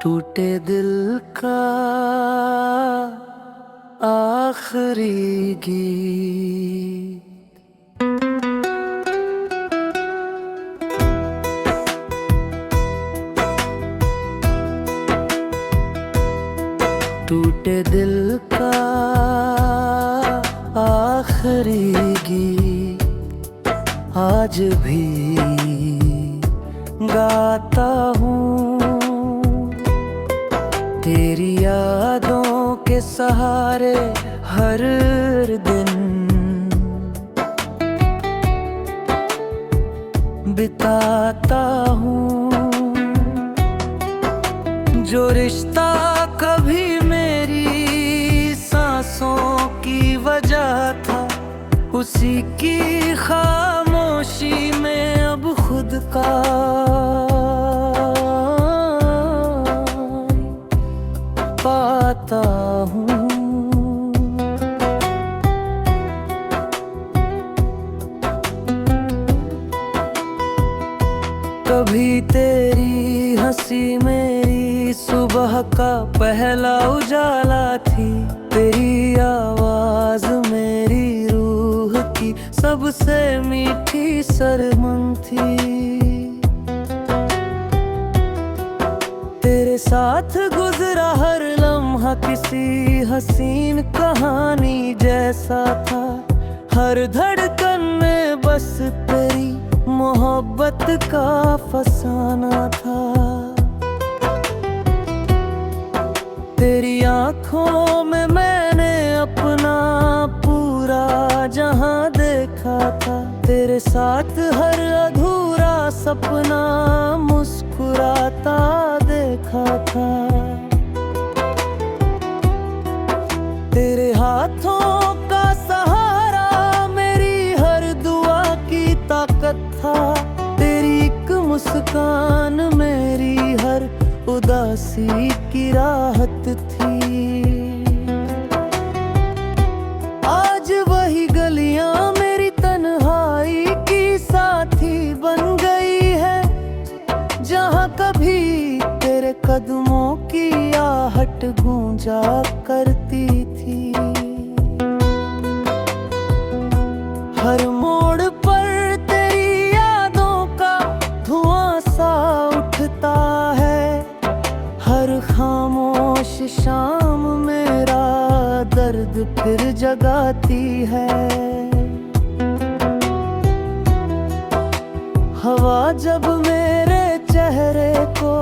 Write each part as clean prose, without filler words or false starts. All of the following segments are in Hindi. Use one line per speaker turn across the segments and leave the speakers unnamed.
टूटे दिल का आखिरी गीत। टूटे दिल का आखिरी गीत आज भी गाता हूँ। तेरी यादों के सहारे हर दिन बिताता हूँ। जो रिश्ता कभी मेरी सांसों की वजह था, उसी की खामोशी में अब खुद का पाता हूँ। कभी तेरी हंसी मेरी सुबह का पहला उजाला थी, तेरी आवाज मेरी रूह की सबसे मीठी सरमन थी। तेरे साथ गुजरा हर लम्हा किसी हसीन कहानी जैसा था। हर धड़कन में बस तेरी मोहब्बत का फसाना था। तेरी आँखों में मैंने अपना पूरा जहां देखा था। तेरे साथ हर अधूरा सपना मुस्कुराता देखा था। तेरे हाथों का सहारा मेरी हर दुआ की ताकत था। तेरी एक मुस्कान मेरी हर उदासी की राहत थी। आज वही गलियां मेरी तन्हाई की साथी बन गई है, जहां कभी तेरे कदमों की आहट गूंजा करती थी। हर मोड़ पर तेरी यादों का धुआं सा उठता है। हर खामोश शाम मेरा दर्द फिर जगाती है। हवा जब मेरे चेहरे को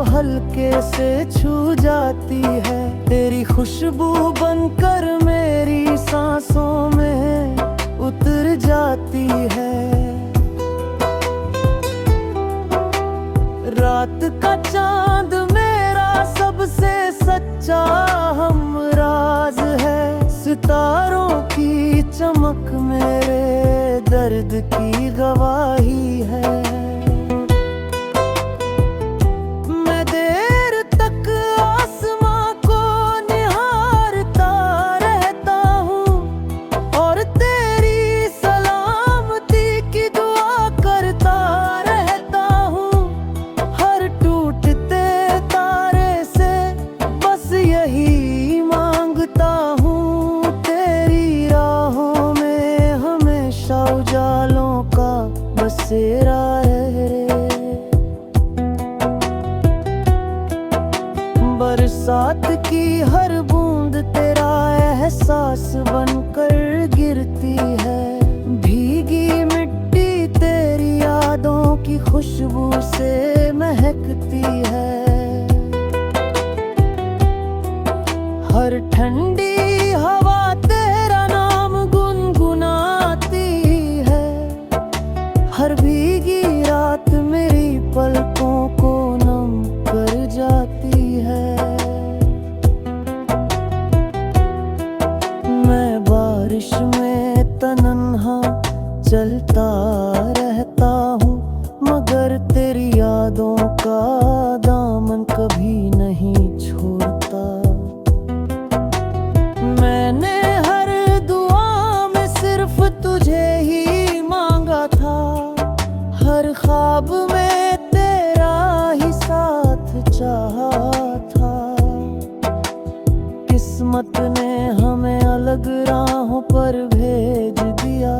हल्के से छू जाती है, तेरी खुशबू बनकर मेरी सांसों में उतर जाती है। रात का चांद मेरा सबसे सच्चा हमराज है। सितारों की चमक मेरे दर्द की गवाही है। मैं देर तक आसमां को निहारता रहता हूँ और तेरी सलामती की दुआ करता रहता हूँ। हर टूटते तारे से बस यही मांगता हूँ, तेरी राहों में हमेशा उजालों का बसेरा रहे। बरसात की हर बूंद तेरा एहसास बनकर गिरती है। भीगी मिट्टी तेरी यादों की खुशबू से महकती है। हर ठंडी हवा तेरा नाम गुनगुनाती है। हर भीगी रात मेरी पलकों को नम कर जाती है। मैं बारिश में तन्हा चलता रहता हूँ, मगर तेरी यादों का दामन कभी नहीं छोड़ता। मैंने हर दुआ में सिर्फ तुझे ही मांगा था। हर ख्वाब में तेरा ही साथ चाहा था। किस्मत ने हमें अलग राहों पर भेज दिया,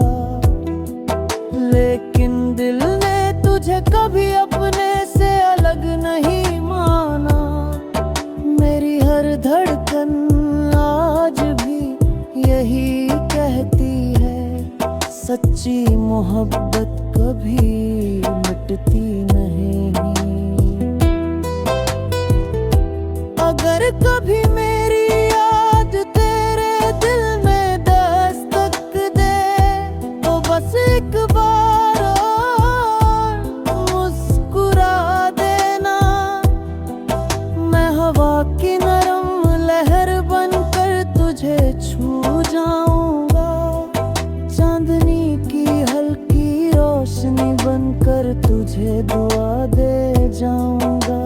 लेकिन दिल ने तुझे कभी अपने से अलग नहीं माना। मेरी हर धड़कन आज भी यही कहती है, सच्ची मोहब्बत कभी मिटती नहीं। अगर कभी मेरी याद तेरे दिल में दस्तक दे, तो बस एक बार और मुस्कुरा देना। मैं हवा की नरम लहर बनकर तुझे छू जाऊंगा, चांदनी की हल्की रोशनी बनकर तुझे दुआ दे जाऊंगा।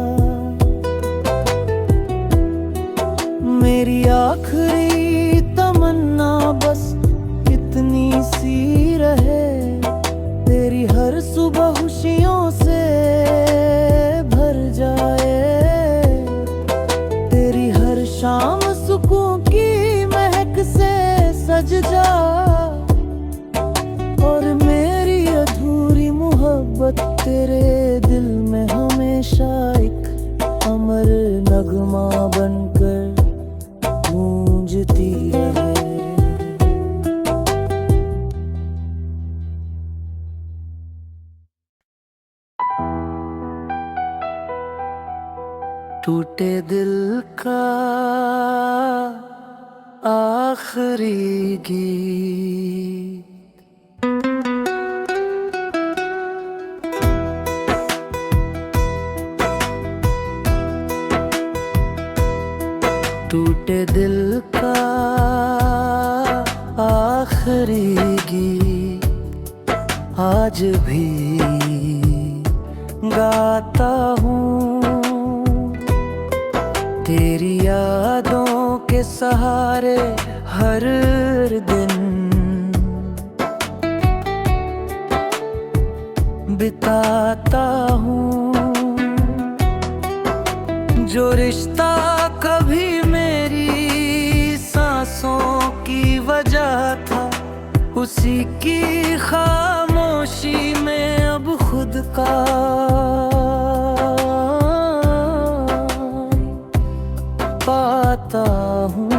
मेरी आखिरी तमन्ना बस इतनी सी रहे, तेरी हर सुबह खुशियों से भर जाए, तेरी हर शाम सुकून की महक से सज जा, और मेरी अधूरी मोहब्बत तेरे दिल में हमेशा एक अमर नगमा बनकर गूंजती रहे। टूटे दिल का आखिरी गीत, टूटे दिल का आखिरी गीत आज भी गाता हूँ। तेरी यादों के सहारे हर दिन बिताता हूँ। जो रिश्ता कभी मेरी सांसों की वजह था, उसी की खामोशी में अब खुद का पाता हूँ।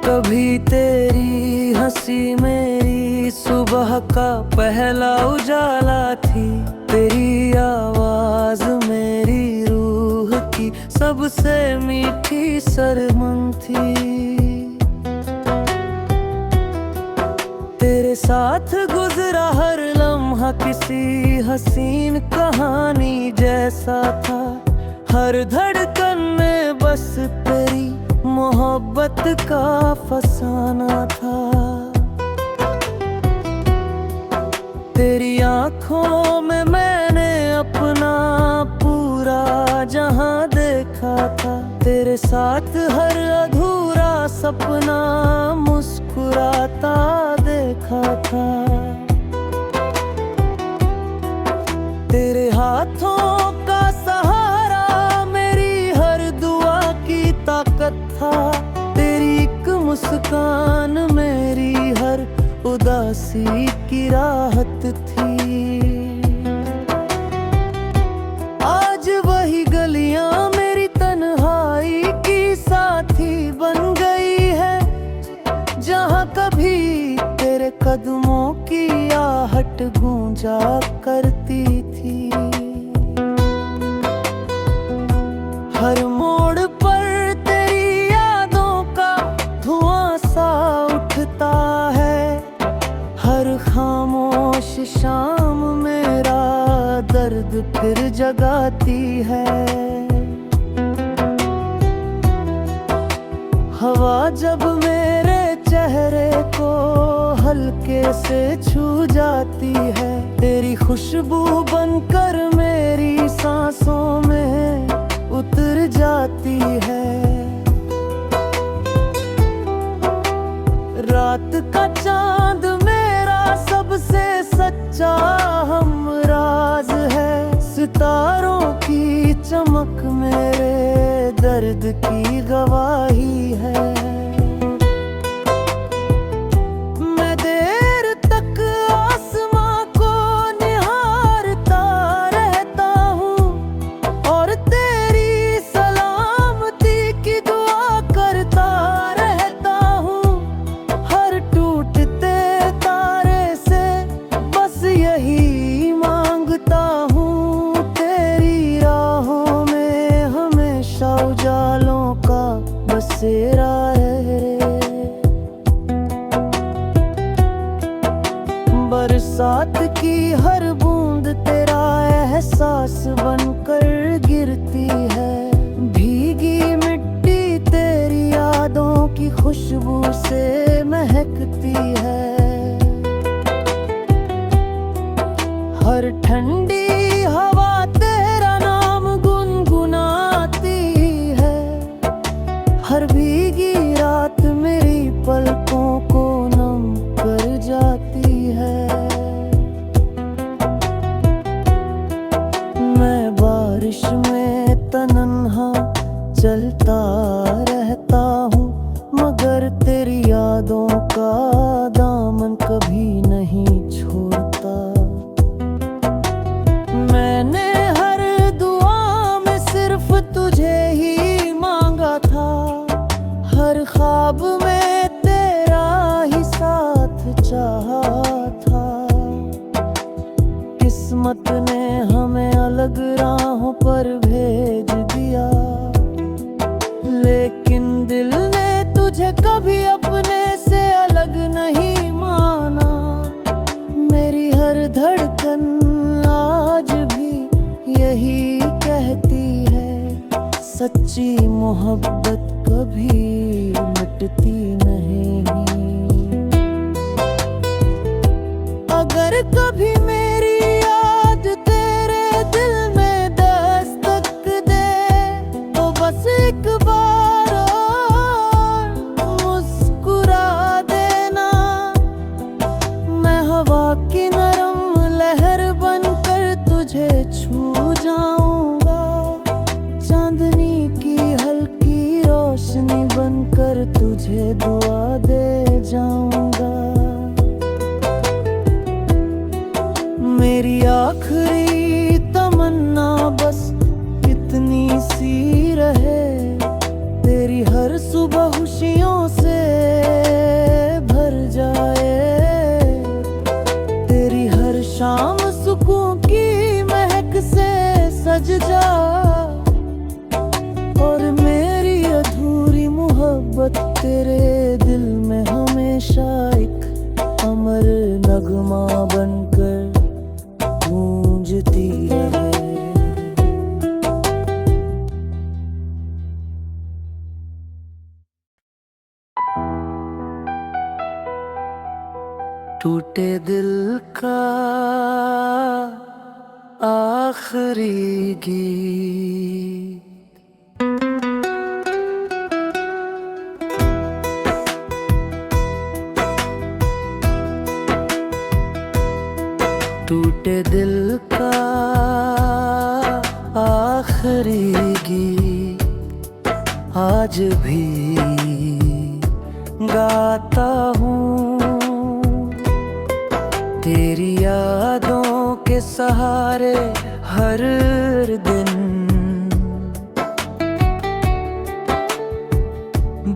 कभी तेरी हंसी मेरी सुबह का पहला उजाला थी, तेरी आवाज मेरी रूह की सबसे मीठी सरमन थी। तेरे साथ गुजरा हर लम्हा किसी हसीन कहानी जैसा था, हर धड़कन में बस तेरी मोहब्बत का फसाना था। तेरी आँखों में मैंने अपना पूरा जहां देखा था, तेरे साथ हर अधूरा सपना मुस्कुराता देखा था। तेरे हाथों का सहारा मेरी हर दुआ की ताकत था, तेरी एक मुस्कान मेरी हर उदासी की राहत थी। आज वही गलियां मेरी तन्हाई की साथी बन गई है, जहां कभी तेरे कदमों की आहट गूंजा करती थी। हर मोड़ पर तेरी यादों का धुआं सा उठता है, हर खामोश शाम मेरा दर्द फिर जगाती है। हवा जब मेरे चेहरे को हल्के से छू जाती है, तेरी खुशबू बनकर मेरी सांसों में उतर जाती है। रात का चांद सच्चा हम राज है। सितारों की चमक मेरे दर्द की गवाही है। मैं देर तक आसमां को निहारता रहता हूँ और तेरी सलामती की दुआ करता रहता हूँ। हर टूटते तारे से बस यही मांगता हूँ, तेरी राहों में हमेशा उजालों का बसेरा रहे। बरसात की हर बूंद तेरा एहसास बनकर गिरती है। भीगी मिट्टी तेरी यादों की खुशबू से महकती है। हर ठंडी हवा तेरा नाम गुनगुनाती है। हर भीगी रात मेरी पलकों को नम कर जाती है। मैं बारिश में तन्हा चलता रहता हूँ, मगर तेरी यादों का दामन कभी नहीं छोड़ता। मैंने हर दुआ में सिर्फ तुझे ही मांगा था। हर ख्वाब में तेरा ही साथ चाहा था। किस्मत ने हमें अलग राहों पर भेज दिया, लेकिन दिल ने तुझे कभी अपने से अलग नहीं माना। मेरी हर धड़कन आज भी यही कहती है, सच्ची मोहब्बत कभी मिटती नहीं। अगर कभी मेरी याद तेरे दिल में दस्तक दे, तो बस एक बार और मुस्कुरा देना। मैं हवा की नरम लहर बनकर तुझे छू जाऊंगा। चांदनी की हल्की रोशनी बनकर तुझे दुआ दे जाऊंगा। मेरी आखिरी तमन्ना बस इतनी सी रहे, तेरी हर सुबह खुशियों से भर जाए। तेरी हर शाम सुकून की महक से सज जा, और मेरी अधूरी मोहब्बत तेरे दिल में हमेशा एक अमर नगमा बनकर गूंजती रहे। टूटे दिल का आखिरी गीत। टूटे दिल का आखिरी गीत आज भी गाता हूँ। तेरी यादों के सहारे हर दिन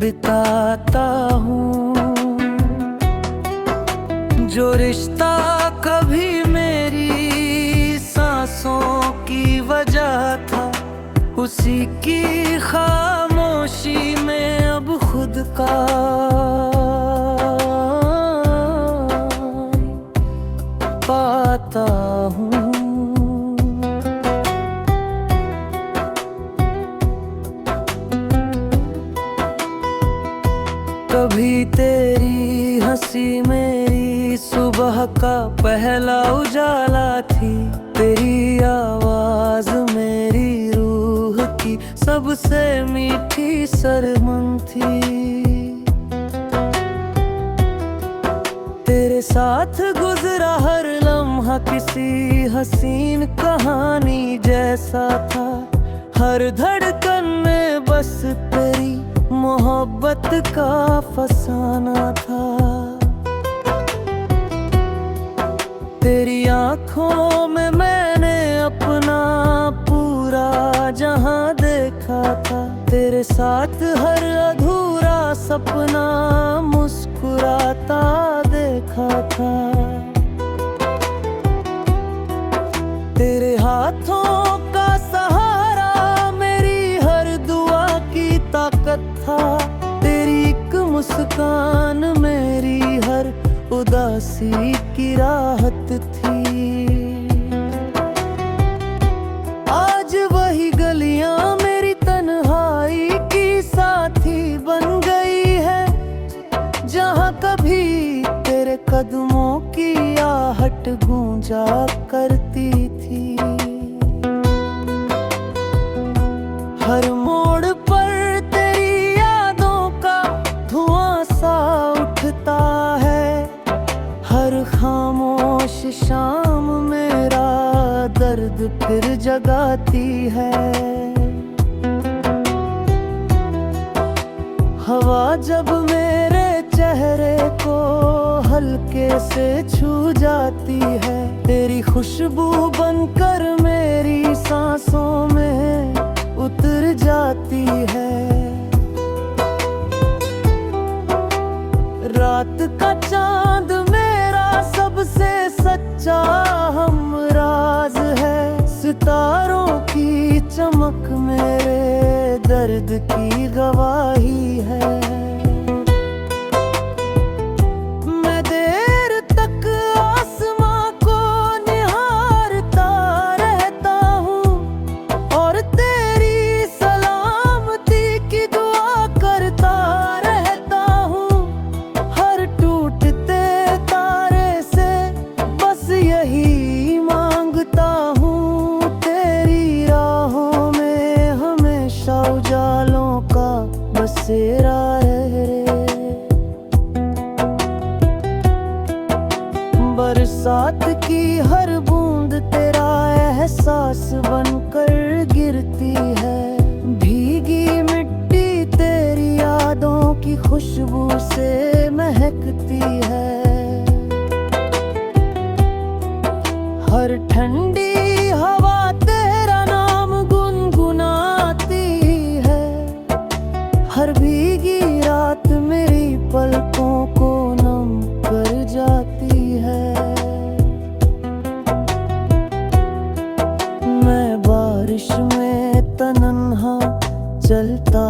बिताता हूँ। जो रिश्ता कभी मेरी सांसों की वजह था, उसी की खामोशी में अब खुद का पाता हूँ। कभी तेरी हंसी मेरी सुबह का पहला उजाला थी। तेरी आवाज मेरी रूह की सबसे मीठी सरमन थी। तेरे साथ गुजरा हर लम्हा सपना किसी हसीन कहानी जैसा था। हर धड़कन में बस तेरी मोहब्बत का फसाना था। तेरी आँखों में मैंने अपना पूरा जहां देखा था। तेरे साथ हर अधूरा सपना मुस्कुराता देखा था। तेरे हाथों का सहारा मेरी हर दुआ की ताकत था। तेरी एक मुस्कान मेरी हर उदासी की राहत थी। आज वही गलियां मेरी तन्हाई की साथी बन गई है, जहां कभी तेरे कदमों की आहट गूंजा करती थी। हर मोड़ पर तेरी यादों का धुआं सा उठता है। हर खामोश शाम मेरा दर्द फिर जगाती है। हवा जब मेरे चेहरे को हल्के से छू जाती है, तेरी खुशबू बनकर मेरी सांसों में उतर जाती है। रात का चांद मेरा सबसे सच्चा हमराज है। सितारों की चमक मेरे दर्द की गवाही है। मैं देर तक आसमां को निहारता रहता हूँ और तेरी सलामती की दुआ करता रहता हूँ। हर टूटते तारे से बस यही मांगता हूँ, तेरी राहों में हमेशा उजालों का बसेरा रहे। बरसात की हर बूंद तेरा एहसास बनकर गिरती है। भीगी मिट्टी तेरी यादों की खुशबू से महकती है। हर ठंडी हवा तेरा नाम गुनगुनाती है। हर भीगी रात मेरी पलकों को नम कर जाती है। मैं बारिश में तन्हा चलता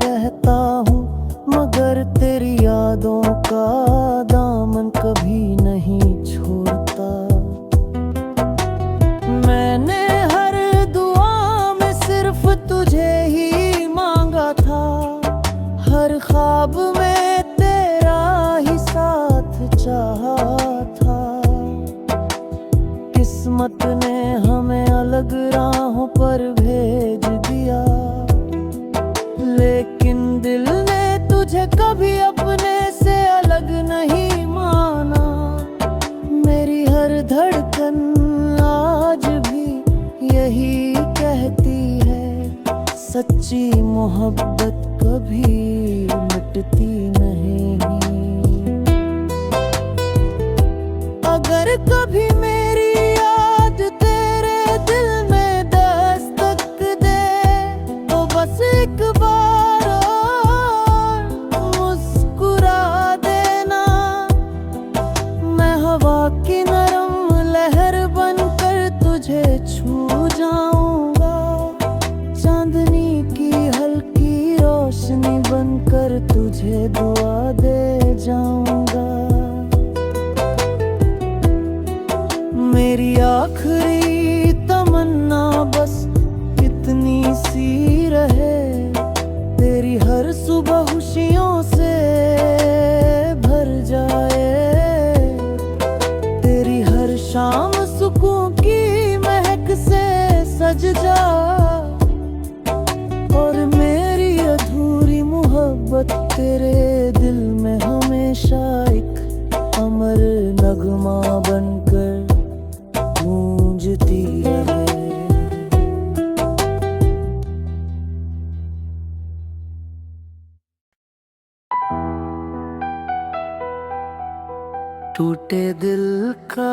रहता हूँ, मगर तेरी यादों का दामन कभी नहीं छोड़ता। मैंने हर दुआ में सिर्फ तुझे ही मांगा था। हर ख्वाब में तेरा ही साथ चाहा था। किस्मत ने हमें अलग राहों पर भेज दिया, लेकिन दिल ने तुझे कभी अपने से अलग नहीं माना। मेरी हर धड़कन आज भी यही कहती है, सच्ची मोहब्बत कभी मिटती नहीं। अगर कभी मेरी याद तेरे दिल में दस्तक दे, तो बस एक बार और मुस्कुरा देना। मैं हवा की नरम लहर बनकर तुझे छू जाऊंगा। चांदनी की हल्की रोशनी बनकर तुझे दुआ दे जाऊंगा। मेरी आखिरी तमन्ना बस इतनी सी रहे, तेरी हर सुबह खुशियों से भर जाए। तेरी हर शाम सुकून की महक से सज जा, और मेरी अधूरी मोहब्बत तेरे दिल में हमेशा एक टूटे दिल का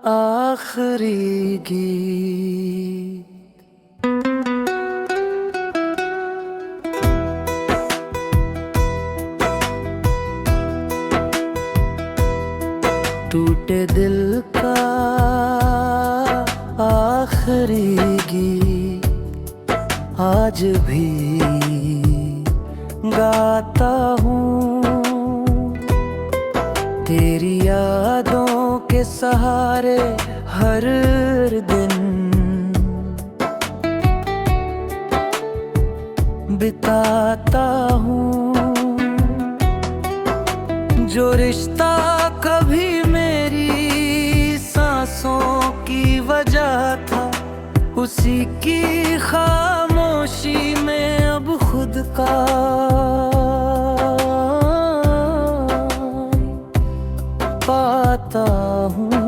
आखिरी गीत। टूटे दिल का आखिरी गीत आज भी गाता हूँ। तेरी यादों के सहारे हर दिन बिताता हूँ। जो रिश्ता कभी मेरी सांसों की वजह था, उसी की खामोशी में अब खुद का पाता हूँ।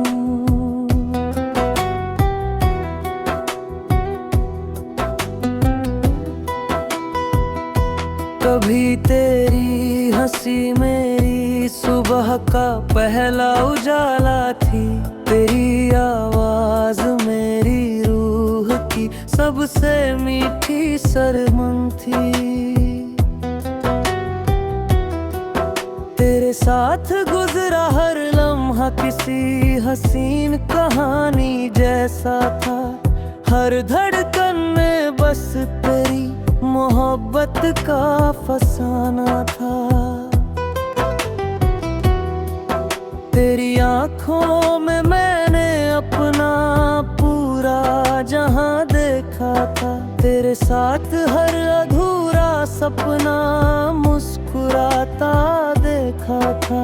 कभी तेरी हंसी मेरी सुबह का पहला उजाला थी, तेरी आवाज मेरी रूह की सबसे मीठी सरमन थी। तेरे साथ गुजरा हर लम्हा किसी हसीन कहानी जैसा था। हर धड़कन में बस तेरी मोहब्बत का फसाना था। तेरी आँखों में मैंने अपना पूरा जहां देखा था। तेरे साथ हर अधूरा सपना मुस्कुराता देखा था।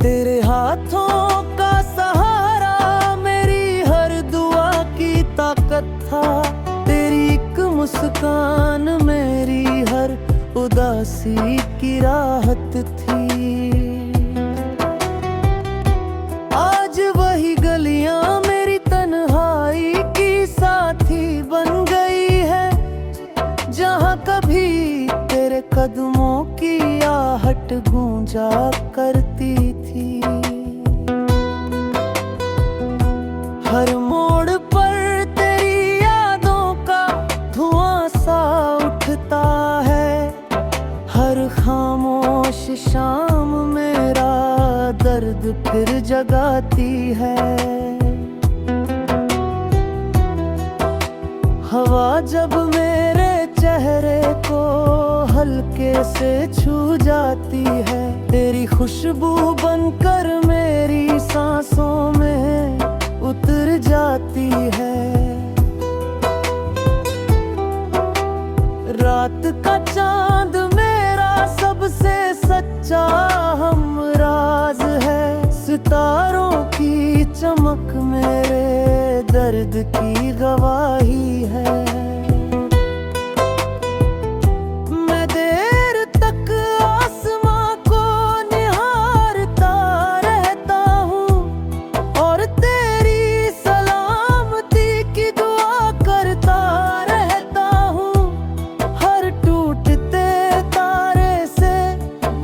तेरे हाथों का सहारा मेरी हर दुआ की ताकत था। तेरी एक मुस्कान मेरी हर उदासी की राहत थी। आज वही गलियां मेरी तन्हाई की साथी बन गई है, जहां कभी तेरे कदमों की आहट गूंजा करती थी। हर मोड़ पर तेरी यादों का धुआं सा उठता है। हर खामोश शाम मेरा दर्द फिर जगाती है। हवा जब मेरे चेहरे को हल्के से छू जाती है, तेरी खुशबू बनकर मेरी सांसों में उतर जाती है। रात का चांद मेरा सबसे सच्चा हमराज है। सितारों की चमक मेरे दर्द की गवाही है। मैं देर तक आसमां को निहारता रहता हूँ और तेरी सलामती की दुआ करता रहता हूँ। हर टूटते तारे से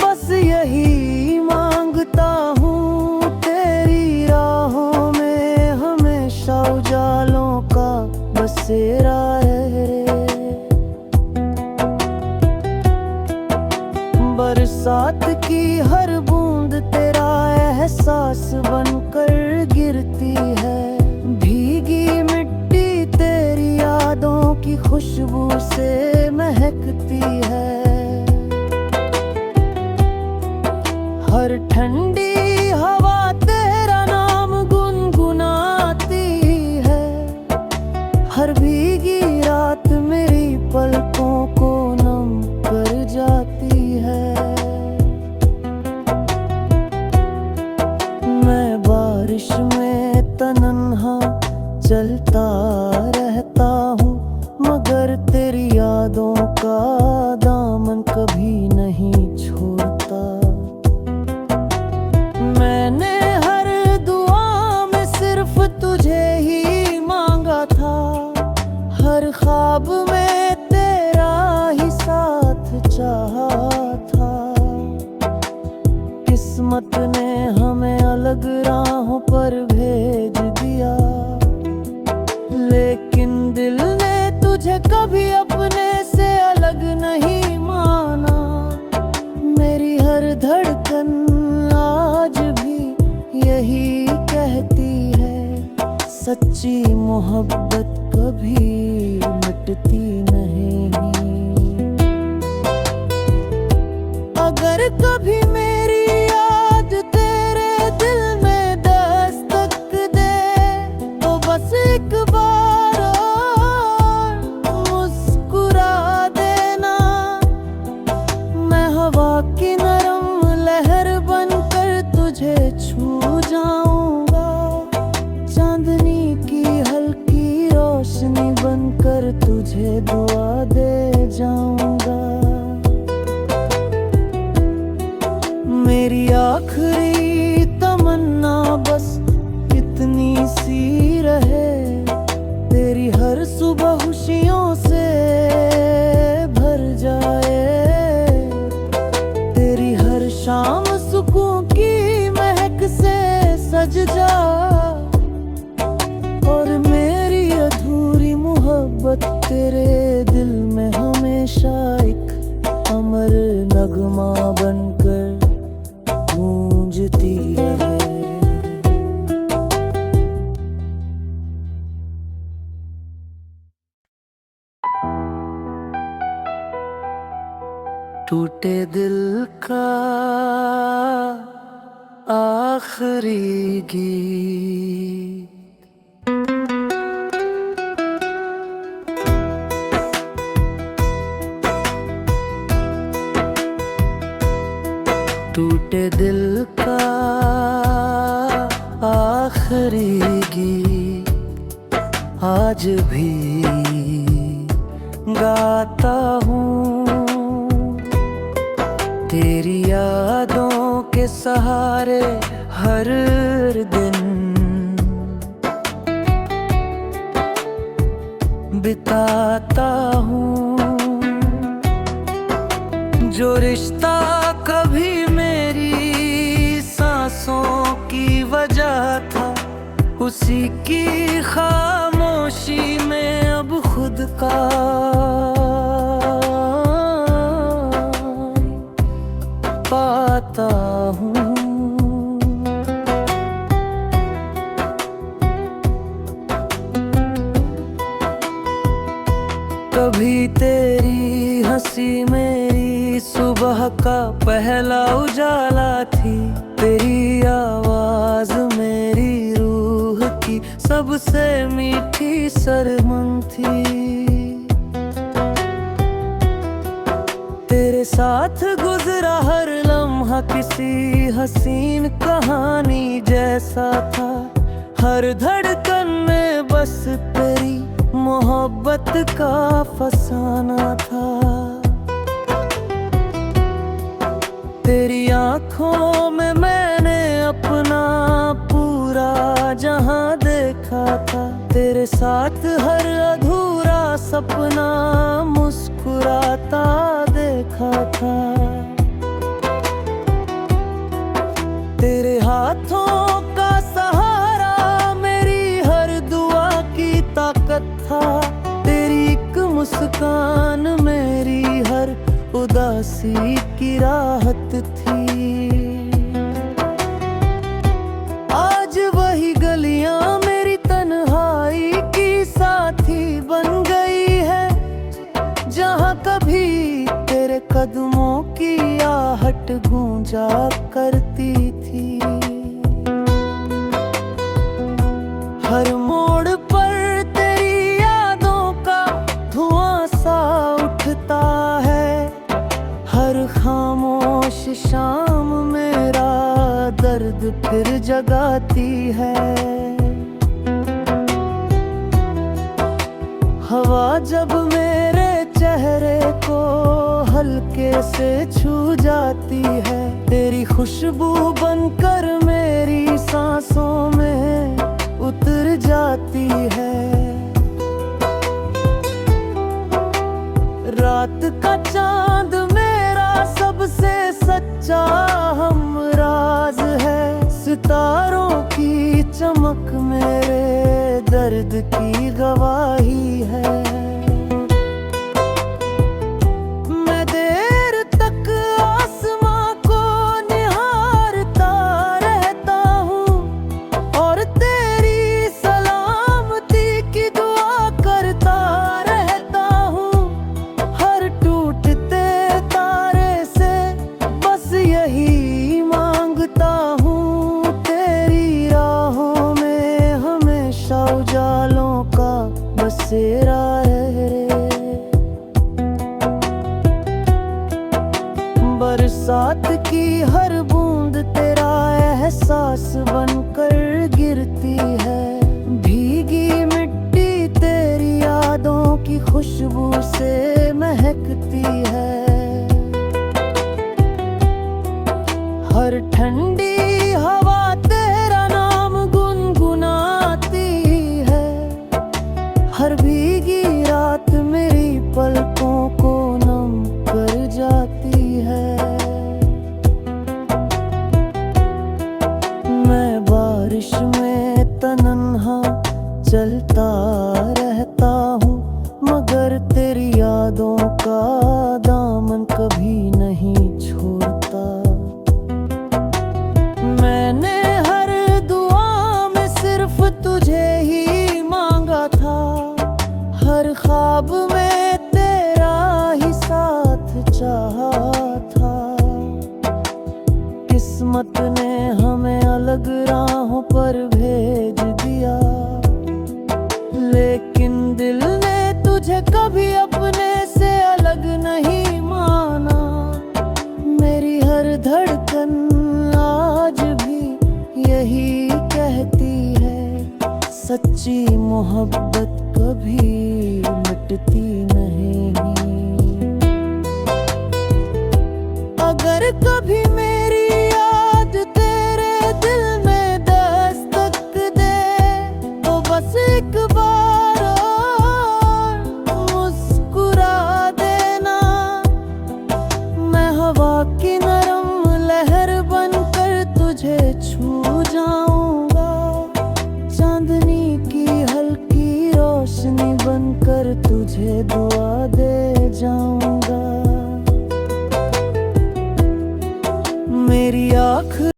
बस यही मांगता हूँ, तेरी राहों में हमेशा उजालों का बसेरा रहे। बरसात की हर बूंद तेरा एहसास बनकर गिरती है। भीगी मिट्टी तेरी यादों की खुशबू से महकती है। हर ठंडी हवा तेरा नाम गुनगुनाती है। हर भीगी रात मेरी पलकों को नम कर जाती है। मैं बारिश में तन्हा चलता रहता हूँ, मगर तेरी यादों का दामन कभी नहीं छोड़ता। दे जाऊंगा। मेरी आखिरी तमन्ना बस इतनी सी रहे, तेरी हर सुबह खुशियों से भर जाए, तेरी हर शाम सुकून की महक से सज जा, और मेरी अधूरी मोहब्बत तेरे दिल में हमेशा एक अमर नगमा बनकर गूंजती रहे। टूटे दिल का आखिरी गीत, टूटे दिल का आखिरी गीत आज भी गाता हूँ, तेरी यादों के सहारे हर दिन बिताता हूँ। जो रिश्ता कभी मेरी सांसों की वजह था, उसी की खामोशी में अब खुद का पाता हूँ। कभी तेरी हंसी मेरी सुबह का पहला उजाला थी, तेरी आवाज मेरी रूह की सबसे मीठी सरमन थी। तेरे साथ गुजरा हर लम्हा किसी हसीन कहानी जैसा था, हर धड़कन में बस तेरी मोहब्बत का फसाना था। तेरी आँखों में मैंने अपना पूरा जहां देखा था, तेरे साथ हर अधूरा सपना मुस्कुराता देखा था। तेरे हाथों का सहारा मेरी हर दुआ की ताकत था, तेरी एक मुस्कान मेरी हर उदासी की राहत थी। आज वही गलियां मेरी तन्हाई की साथी बन गई है, जहां कभी तेरे कदमों की आहट गूंजा करती थी। हर मोड़ पर तेरी यादों का धुआं सा उठता है, हर खामोश शाम मेरा दर्द फिर जगाती है। हवा जब मेरे चेहरे को हल्के से छू जाती है, तेरी खुशबू बनकर मेरी सांसों में उतर जाती है। रात का चांद मेरा सबसे सच्चा हमराज है, सितारों की चमक मेरे दर्द की गवाही है। मैं देर तक आसमां को निहारता रहता हूँ, और तेरी सलामती की दुआ करता रहता हूँ। हर टूटते तारे से बस यही मांगता हूँ, तेरी राहों में हमेशा उजालों का बसेरा रहे। बरसात की हर बूंद तेरा एहसास बनकर गिरती है, भीगी मिट्टी तेरी यादों की की खुशबू से महकती है। हर ठंडी हवा तेरा नाम गुनगुनाती है। हर भीगी रात मेरी पलकों को नम कर जाती है। मैं बारिश में तन्हा चलता रहता हूँ, मगर तेरी यादों का दामन कभी नहीं छोड़ता। मैंने हर दुआ में सिर्फ तुझे ही मांगा था। हर ख्वाब में तेरा ही साथ चाहा था। किस्मत ने हमें अलग राहों पर भेज दिया, लेकिन दिल ने तुझे कभी अपने से अलग नहीं माना। मेरी हर धड़कन आज भी यही कहती है, सच्ची मोहब्बत कभी मिटती नहीं। अगर कभी मेरी याद तेरे दिल में दस्तक दे, तो बस एक बार और मुस्कुरा देना। मैं हवा की नरम लहर बनकर तुझे छू जाऊंगा। चांदनी की हल्की रोशनी बनकर तुझे दुआ दे जाऊंगा। मेरी आँख